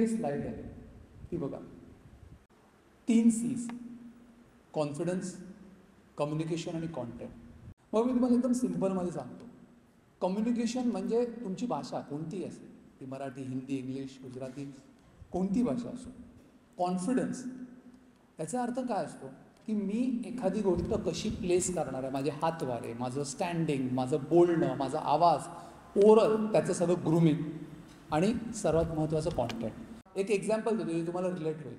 Slide आहे ती बघा. 3 C's: कॉन्फिडन्स, कम्युनिकेशन आणि कॉन्टेंट. मग मी तुम्हाला एकदम सिम्पलमध्ये सांगतो. कम्युनिकेशन म्हणजे तुमची भाषा कोणतीही असेल, ती मराठी, हिंदी, इंग्लिश, गुजराती, कोणती भाषा असो. कॉन्फिडन्स याचा अर्थ काय असतो की मी एखादी गोष्ट कशी प्लेस करणार आहे, माझे हातवारे, माझं स्टँडिंग, माझं बोलणं, माझा आवाज, ओरल, त्याचं सगळं ग्रूमिंग, आणि सर्वात महत्त्वाचं कॉन्टेंट. एक एक्झाम्पल देतो जे तुम्हाला रिलेट होईल.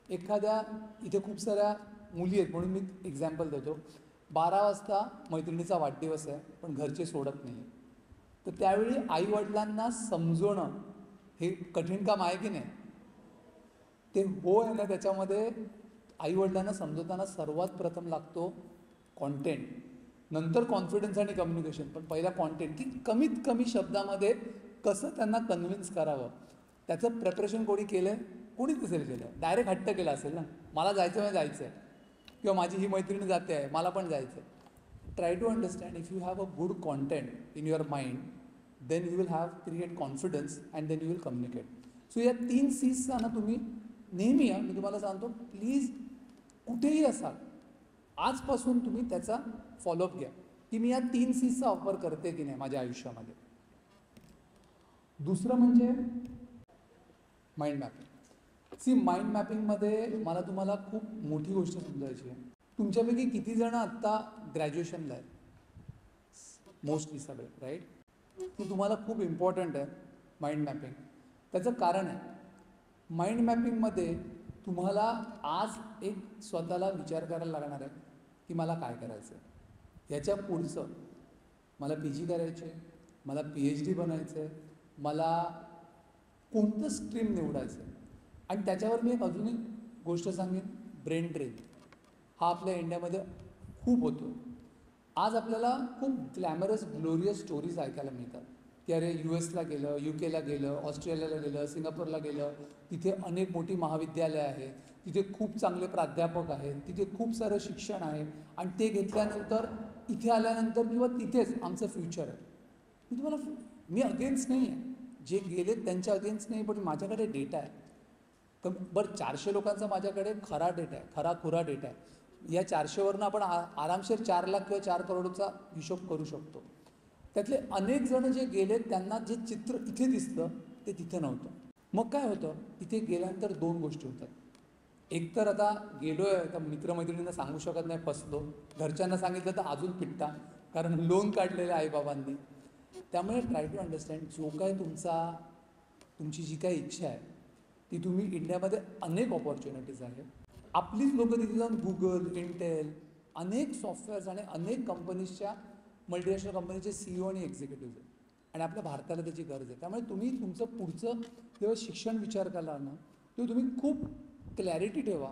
एखाद्या इथे खूप साऱ्या मुली आहेत म्हणून मी एक्झाम्पल देतो. 12 वाजता मैत्रिणीचा वाढदिवस आहे पण घरचे सोडत नाही. तर त्यावेळी आईवडिलांना समजवणं हे कठीण काम आहे की नाही. ते हो आहे ना, त्याच्यामध्ये आईवडिलांना समजवताना सर्वात प्रथम लागतो कॉन्टेंट, नंतर कॉन्फिडन्स आणि कम्युनिकेशन. पण पहिला कॉन्टेंट, की कमीत कमी शब्दामध्ये कसं त्यांना कन्व्हिन्स करावं. त्याचं प्रेपरेशन कोणी केलं आहे? कोणीच नसेल केलं. डायरेक्ट हट्ट केला असेल ना, मला जायचं म्हणजे जायचं आहे, किंवा माझी ही मैत्रिणी जाते आहे, मला पण जायचं आहे. Try to understand. If you have a good content in your mind, then you will have create confidence and then you will communicate. So या 3 C'चा ना तुम्ही नेहमी या, मी तुम्हाला सांगतो, प्लीज कुठेही असाल आजपासून तुम्ही त्याचा फॉलोअप घ्या की मी या 3 C'चा वापर करते की नाही माझ्या आयुष्यामध्ये. दुसरं म्हणजे माइंड मॅपिंग. माइंड मॅपिंगमध्ये मला तुम्हाला खूप मोठी गोष्ट समजायची आहे. तुमच्यापैकी किती जण आत्ता ग्रॅज्युएशनला आहेत? मोस्टली सगळे, राईट. ती तुम्हाला खूप इम्पॉर्टंट आहे माइंड मॅपिंग. त्याचं कारण आहे, माइंड मॅपिंगमध्ये तुम्हाला आज एक स्वतःला विचार करायला लागणार आहे की मला काय करायचं आहे, याच्या पुढचं मला PG करायचे आहे, मला PhD बनायचं आहे, मला कोणतं स्ट्रीम निवडायचं आहे. आणि त्याच्यावर मी एक अजून एक गोष्ट सांगेन, ब्रेन ड्रेन हा आपल्या इंडियामध्ये खूप होतो. आज आपल्याला खूप ग्लॅमरस ग्लोरियस स्टोरीज ऐकायला मिळतात की अरे US ला गेलं, UK ला गेलं, ऑस्ट्रेलियाला गेलं, सिंगापूरला गेलं, तिथे अनेक मोठी महाविद्यालय आहेत, तिथे खूप चांगले प्राध्यापक आहेत, तिथे खूप सारं शिक्षण आहे, आणि ते घेतल्यानंतर इथे आल्यानंतर किंवा तिथेच आमचं फ्युचर आहे. मी अगेन्स्ट नाही आहे, जे गेलेत त्यांच्या अगेन्स्ट नाही, पण माझ्याकडे डेटा आहे. बरं 400 लोकांचा माझ्याकडे खरा डेटा आहे, खरा खुरा डेटा आहे. या 400वरनं आपण आरामशीर 4 लाख किंवा 4 करोडचा हिशोब करू शकतो. त्यातले अनेक जण जे गेले त्यांना जे चित्र इथे दिसतं ते तिथे नव्हतं. मग काय होतं, इथे गेल्यानंतर 2 गोष्टी होतात. एक तर आता गेलो आहे तर मित्रमैत्रिणींना सांगू शकत नाही, फसलो. घरच्यांना सांगितलं तर अजून पिट्टा, कारण लोन काढलेलं आईबाबांनी. त्यामुळे ट्राय टू अंडरस्टँड, जो काय तुमची जी काही इच्छा आहे ती तुम्ही, इंडियामध्ये अनेक ऑपॉर्च्युनिटीज आहेत. आपलीच लोकं तिथे जाऊन गुगल, इंटेल, अनेक सॉफ्टवेअर्स आणि अनेक कंपनीजच्या, मल्टीनॅशनल कंपनीचे CEO आणि एक्झिक्युटिव्ह आहेत, आणि आपल्या भारताला त्याची गरज आहे. त्यामुळे तुम्ही तुमचं पुढचं जेव्हा शिक्षण विचार कराल ना, तेव्हा तुम्ही खूप क्लॅरिटी ठेवा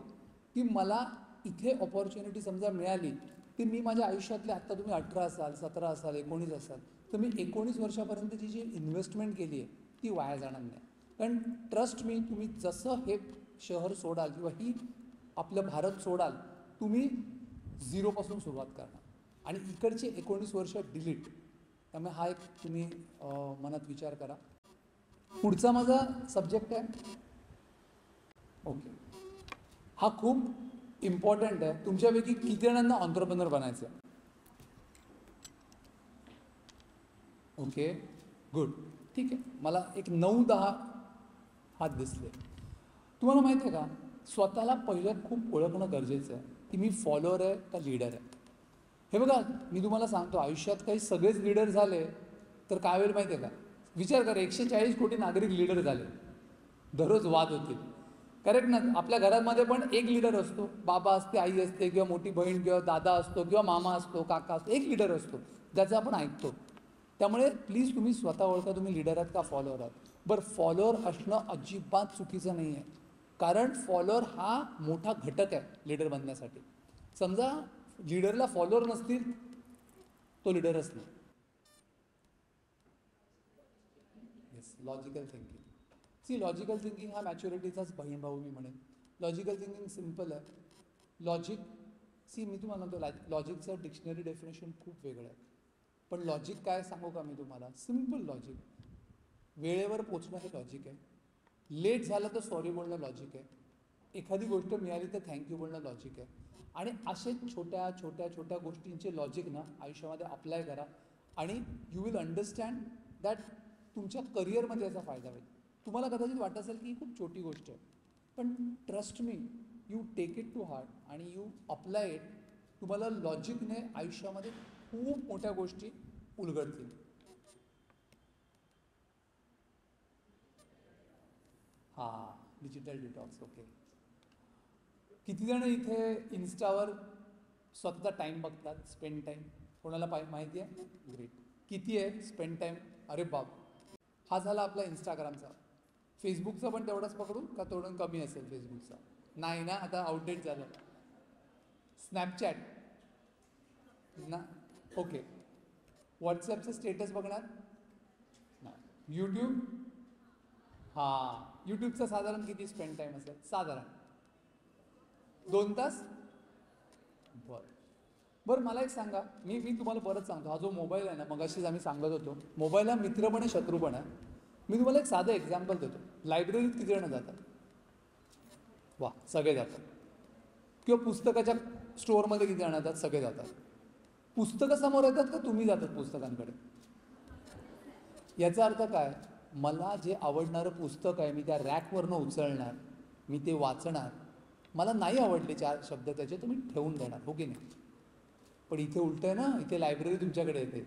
की मला इथे ऑपॉर्च्युनिटी समजा मिळाली की मी माझ्या आयुष्यातले, आत्ता तुम्ही 18 असाल, 17 असाल, 19 असाल, तर मी 19 वर्षापर्यंतची जी इन्व्हेस्टमेंट केली आहे ती वाया जाणार नाही. कारण ट्रस्ट मी, तुम्ही जसं हे शहर सोडाल किंवा ही आपलं भारत सोडाल, तुम्ही 0पासून सुरुवात करणार, आणि इकडचे 19 वर्ष डिलीट. त्यामुळे हा एक तुम्ही मनात विचार करा. पुढचा माझा सब्जेक्ट आहे, ओके, हा खूप इम्पॉर्टंट आहे. तुमच्यापैकी किती जणांना एंटरप्रेन्योर बनायचं आहे? ओके, गुड, ठीक आहे. मला एक 9-10 हात दिसले. तुम्हाला माहिती आहे का, स्वतःला पहिलं खूप ओळखणं गरजेचं आहे की मी फॉलोअर आहे का लीडर आहे. हे बघा, मी तुम्हाला सांगतो, आयुष्यात काही सगळेच लीडर झाले तर काय होईल माहिती आहे का? विचार करा, 140 कोटी नागरिक लीडर झाले, दररोज वाद होतील, करेक्ट ना? आपल्या घरामध्ये पण एक लीडर असतो, बाबा असते, आई असते, किंवा मोठी बहीण किंवा दादा असतो, किंवा मामा असतो, काका असतो, एक लीडर असतो ज्याचा आपण ऐकतो. त्यामुळे प्लीज तुम्ही स्वतः ओळखा, तुम्ही लीडर आहात का फॉलोअर आहात. बरं, फॉलोअर असणं अजिबात चुकीचं नाही आहे, कारण फॉलोअर हा मोठा घटक आहे लीडर बनण्यासाठी. समजा लीडरला फॉलोअर नसतील, तो लीडरच नाही. Yes, logical thinking. Logical thinking हा मॅच्युरिटीचाच बहीण भाऊ मी म्हणेन. लॉजिकल थिंकिंग सिम्पल आहे. लॉजिक, मी तुम्हाला म्हणतो, लॉजिकचं डिक्शनरी डेफिनेशन खूप वेगळं आहे. पण लॉजिक काय सांगू का मी तुम्हाला, सिम्पल लॉजिक. वेळेवर पोचणं हे लॉजिक आहे. लेट झालं तर सॉरी बोलणं लॉजिक आहे, एखादी गोष्ट मिळाली तर थँक्यू बोलणं लॉजिक आहे. आणि असे छोट्या छोट्या छोट्या गोष्टींचे लॉजिक ना आयुष्यामध्ये अप्लाय करा आणि यू विल अंडरस्टँड दॅट तुमच्या करिअरमध्ये याचा फायदा होईल. तुम्हाला कदाचित वाटत असेल की ही खूप छोटी गोष्ट आहे, पण trust me, you take it to heart आणि यू अप्लाय इट, तुम्हाला लॉजिकने आयुष्यामध्ये खूप मोठ्या गोष्टी उलगडतील. हां, डिजिटल डिटॉक्स. ओके, किती जण इथे इन्स्टावर स्वतःचा टाईम बघतात, स्पेंड टाईम? कोणाला माहिती आहे? ग्रेट. किती आहे स्पेंड टाईम? अरे बाप, हा झाला आपला इंस्टाग्रामचा. फेसबुकचा पण तेवढाच पकडू का? थोडं कमी असेल फेसबुकचा? नाही ना, आता आउटडेट झालं. स्नॅपचॅट ना? ओके. व्हॉट्सॲपचं स्टेटस बघणार ना? यूट्यूब? हां, यूट्यूबचा साधारण किती स्पेंड टाईम असेल? साधारण 2 तास? बरं मला एक सांगा, मी तुम्हाला परत सांगतो, हा जो मोबाईल आहे ना, मगाशीच आम्ही सांगत होतो, मोबाईल हा मित्र पण आहे, शत्रू पण आहे. मी तुम्हाला एक साधं एक्झाम्पल देतो. लायब्ररीत किती जण जातात? वा, सगळे जातात. किंवा पुस्तकाच्या स्टोअरमध्ये किती जण जातात? सगळे जातात. पुस्तकं समोर येतात का तुम्ही जातात पुस्तकांकडे? याचा अर्थ काय? मला जे आवडणारं पुस्तक आहे मी त्या रॅकवरनं उचलणार, मी ते वाचणार. मला नाही आवडले 4 शब्द त्याचे, तर मी ठेवून देणार, हो की नाही? पण इथे उलटं आहे ना, इथे लायब्ररी तुमच्याकडे येते.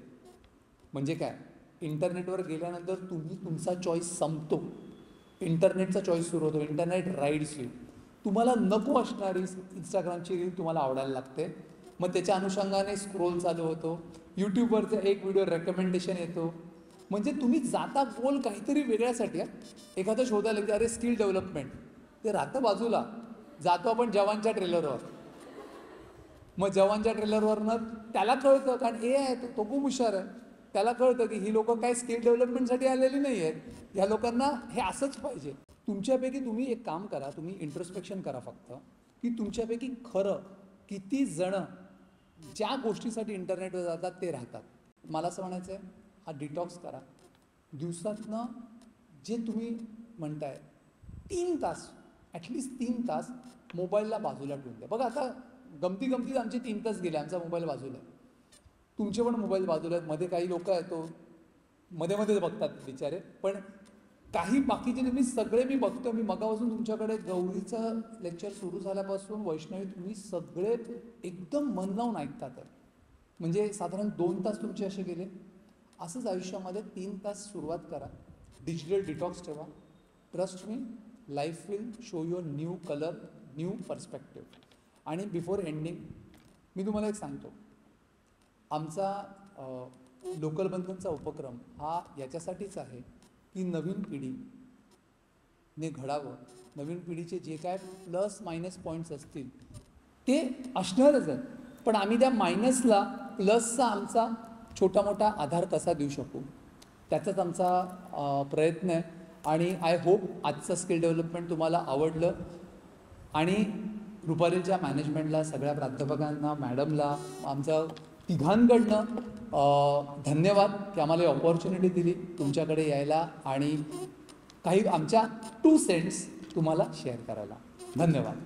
म्हणजे काय? इंटरनेटवर गेल्यानंतर तुमचा चॉईस संपतो, इंटरनेटचा चॉईस सुरू होतो, इंटरनेट राईड्स यू. तुम्हाला नको असणारी इंस्टाग्रामची रील तुम्हाला आवडायला लागते, मग त्याच्या अनुषंगाने स्क्रोल चालू होतो, यूट्यूबवरचा एक व्हिडिओ रेकमेंडेशन येतो. म्हणजे तुम्ही जाता गोल काहीतरी वेगळ्यासाठी. एखादं शोधायला की अरे स्किल डेव्हलपमेंट, ते राहतं बाजूला, जातो आपण जवानच्या ट्रेलरवर. मग जवानच्या ट्रेलरवरनं त्याला कळतं, कारण ए आहे तो खूप हुशार आहे, त्याला कळतं की ही लोकं काय स्किल डेव्हलपमेंटसाठी आलेली नाही आहेत, ह्या लोकांना हे असंच पाहिजे. तुमच्यापैकी तुम्ही एक काम करा, तुम्ही इंट्रोस्पेक्शन करा फक्त, की तुमच्यापैकी खरं किती जणं ज्या गोष्टीसाठी इंटरनेटवर जातात ते राहतात. मला असं म्हणायचं आहे, हा डिटॉक्स करा. दिवसातनं जे तुम्ही म्हणताय 3 तास, ॲटलिस्ट 3 तास मोबाईलला बाजूला ठेवून द्या. बघा आता गमतीत आमचे 3 तास गेले, आमचा मोबाईल बाजूला आहे, तुमचे पण मोबाईल बाजूला आहेत. मध्ये काही लोक आहेत तो मध्ये बघतात बिचारे, पण काही बाकीचे तुम्ही सगळे मी बघतो. मी मगापासून तुमच्याकडे गौरीचं लेक्चर सुरू झाल्यापासून वैष्णवी तुम्ही सगळे एकदम मन लावून ऐकतात. म्हणजे साधारण 2 तास तुमचे असे गेले. असंच आयुष्यामध्ये 3 तास सुरुवात करा, डिजिटल डिटॉक्स ठेवा. Trust me, life will show your new colour, new perspective. आणि बिफोर एंडिंग मी तुम्हाला एक सांगतो, आमचा लोकल बंधनचा उपक्रम हा याच्यासाठीच आहे की नवीन पिढीने घडावं. नवीन पिढीचे जे काय प्लस मायनस पॉईंट्स असतील ते असणारच आहेत, पण आम्ही त्या मायनसला प्लसचा आमचा छोटा मोठा आधार कसा देऊ शकू, त्याचाच आमचा प्रयत्न आहे. आणि आय होप आजचं स्किल डेव्हलपमेंट तुम्हाला आवडलं. आणि रुपालीच्या मॅनेजमेंटला, सगळ्या प्राध्यापकांना, मॅडमला, आमच्या तिघांकडनं धन्यवाद की आम्हाला ऑपॉर्च्युनिटी दिली तुमच्याकडे यायला आणि काही आमच्या 2 सेंट्स तुम्हाला शेअर करायला. धन्यवाद.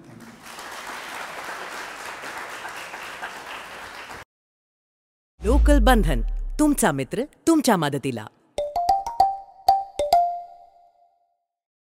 लोकल बंधन, तुमचा मित्र तुमच्या मदतीला.